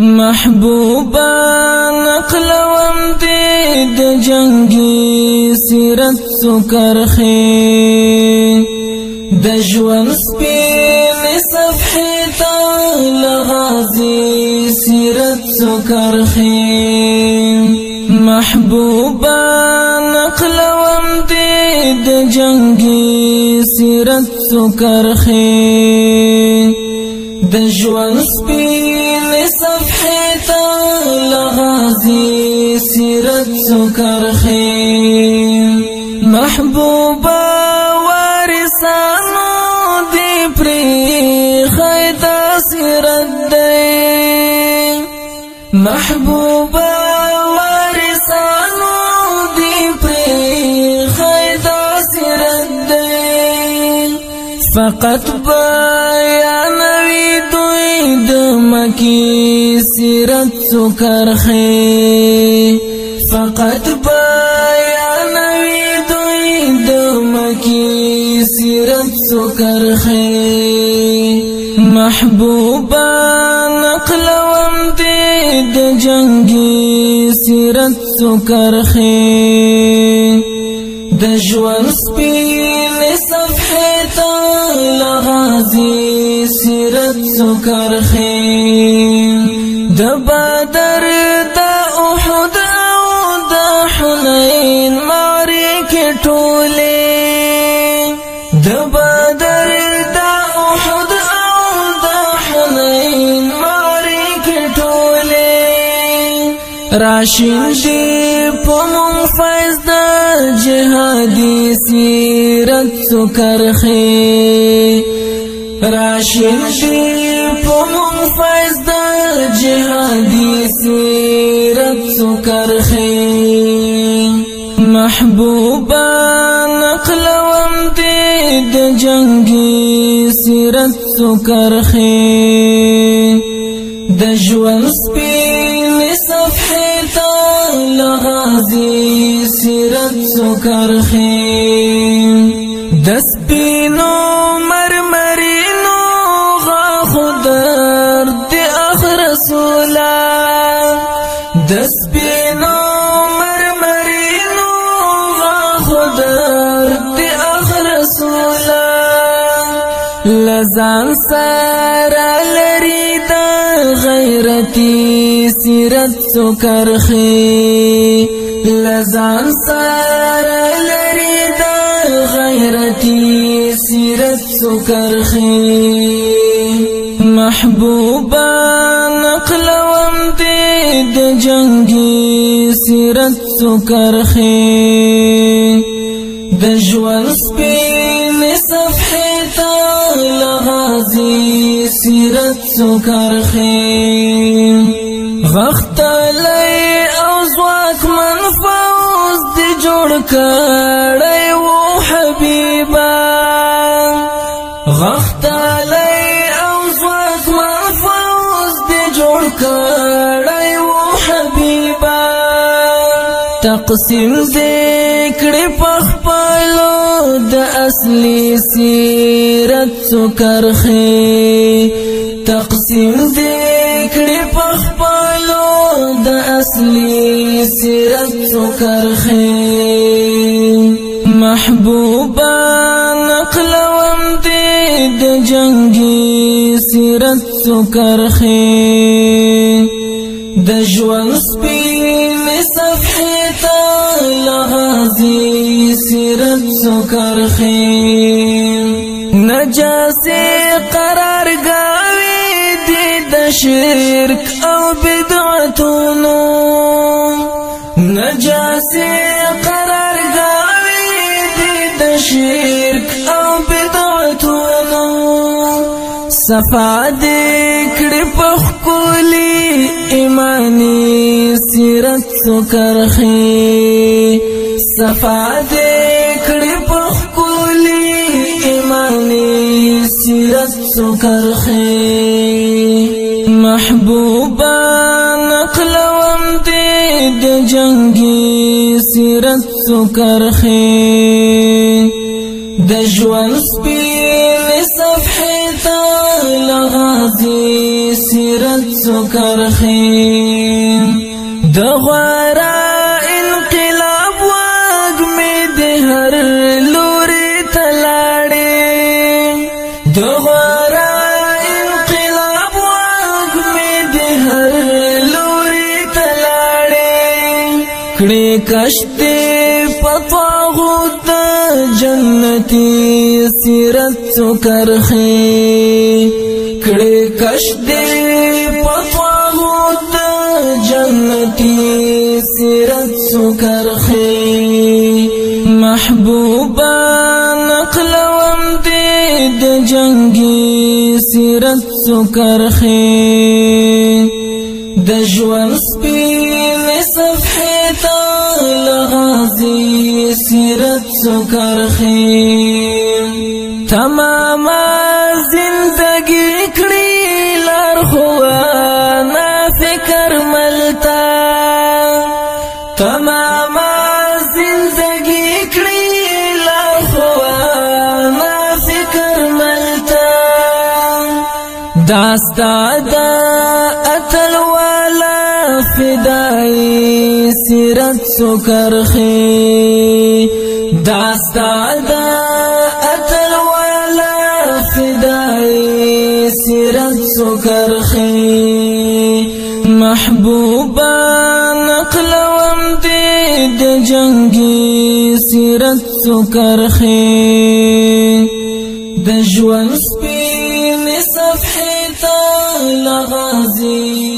محبوبا نقلوم دې د جنگي سیرت سکرخي د ژوند سپینې صفحې ته لغازي سیرت سکرخي محبوبا نقلوم دې د جنگي سیرت سکرخي د ژوند سپینې صفحې ته لغازي سیرت سکرخي محبوبا وارثانو دې پرېښی دا سیرت دی محبوبا وارثانو دې پرېښی دا سیرت دی فقط بیانوي دوی د مکی سیرت سکرخي فقط بیانوي دوی د مکی سیرت سکرخي محبوبا نقلوم دې د جنگي سیرت سکرخي د ژوند سپینې صفحې ته لغازي سیرت سکرخي د بدر د احد او د حنین معرکې ټولې د بدر د احد او د حنین معرکې ټولې راشین دې په مونږ فیض د جهادي سیرت سکرخي راشین دې په مونږ فیض د جهادي سیرت سکرخي محبوبا نقلوم دې د جنگي سیرت سکرخي د ژوند سپینې صفحې ته لغازي سیرت سکرخي د سپینو مرمرینو غاښو درد د اخ رسوله د سپینو مرمرینو غاښو درد د اخ رسوله لزان سره لري د غیرتي سیرت سکرخي لزان سره لري د غیرتي سیرت سکرخي محبوبا نقلوم دې د جنگي سیرت سکرخي د ژوند سپینې صفحې ته لغازي سیرت سکرخي غختلی او ځواکمن فوز دې جوړ کړی و حبیبا غختلی او ځواکمن فوز دې جوړ کړی و حبیبا تقسیم دې کړی په خپلو د اصلي سیرت سکرخي تقسیم دې کړی په خپلو د اصلي سیرت سکرخي محبوبا نقلوم دې د جنگي سیرت سکرخي د ژوند سپینې صفحې ته لغازي سیرت سکرخي نجاسي قرارګاوي دي د شرک او بدعتونو نجاسي قرارګاوي دي د شرک او بدعتونو صفا دې کړې په ښکلي ایماني سیرت سکرخي صفا دې کړې په ښکلي ایماني سیرت سکرخي محبوبا نقلوم دې د جنگي سیرت سکرخي د ژوند سپینې صفحې ته لغازي سیرت سکرخی دغوارا انقلاب وگمی دی هر لوری تلاڑی دغوارا انقلاب وگمی دی هر لوری تلاڑی کڑی کشتی پطاغوت جنتی سیرت سکرخی کڑی کشتی پطاغوت جنتی سیرت سکرخی محبوبا نقلوم دید جنگی سیرت سکرخی دجوان سپین صفحی لغازی سیرت سکرخی تماما زندگی کڑی لارخوانا فکر ملتا تماما زندگی کڑی لارخوانا فکر ملتا داستا دا اتل والا فدائی سیرت سکرخی داستا دا اتل والا فدائی سیرت سکرخی محبوبا نقلوم دید جنگی سیرت سکرخی دجوان سپین صفحی تا لغازی